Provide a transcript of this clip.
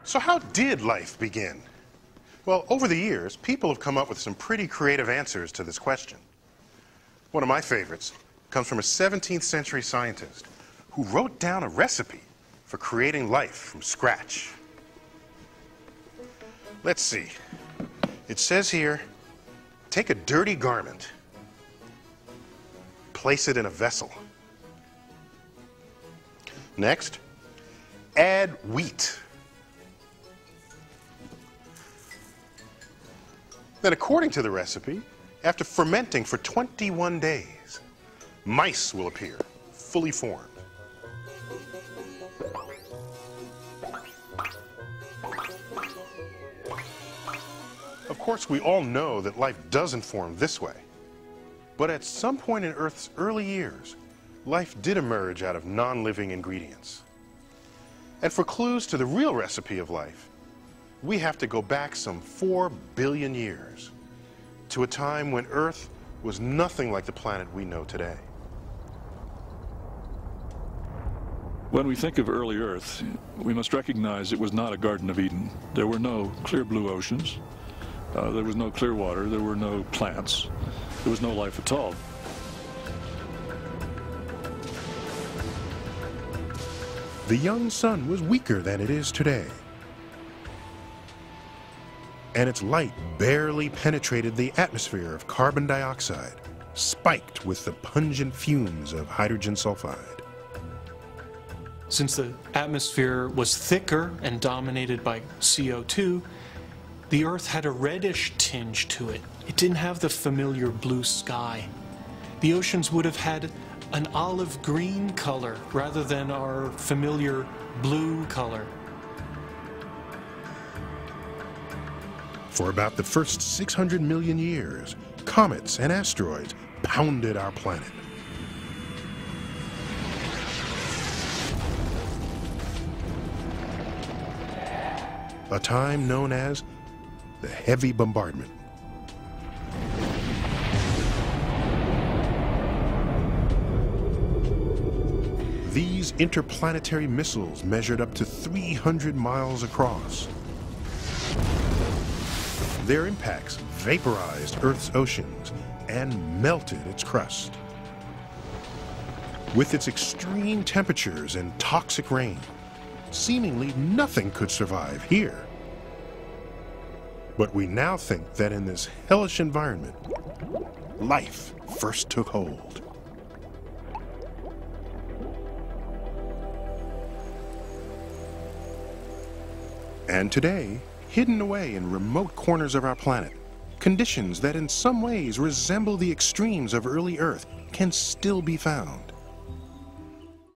So how did life begin? Well, over the years, people have come up with some pretty creative answers to this question. One of my favorites comes from a 17th century scientist who wrote down a recipe for creating life from scratch. Let's see. It says here, take a dirty garment, place it in a vessel. Next, add wheat. Then, according to the recipe, after fermenting for 21 days, mice will appear, fully formed. Of course, we all know that life doesn't form this way. But at some point in Earth's early years, life did emerge out of non-living ingredients. And for clues to the real recipe of life, we have to go back some 4 billion years to a time when Earth was nothing like the planet we know today. When we think of early Earth, we must recognize it was not a Garden of Eden. There were no clear blue oceans. There was no clear water. There were no plants. There was no life at all. The young sun was weaker than it is today, and its light barely penetrated the atmosphere of carbon dioxide, spiked with the pungent fumes of hydrogen sulfide. Since the atmosphere was thicker and dominated by CO2, the Earth had a reddish tinge to it. It didn't have the familiar blue sky. The oceans would have had an olive green color rather than our familiar blue color. For about the first 600 million years, comets and asteroids pounded our planet. A time known as the heavy bombardment. These interplanetary missiles measured up to 300 miles across. Their impacts vaporized Earth's oceans and melted its crust. With its extreme temperatures and toxic rain, seemingly nothing could survive here. But we now think that in this hellish environment, life first took hold. And today, hidden away in remote corners of our planet, conditions that in some ways resemble the extremes of early Earth can still be found.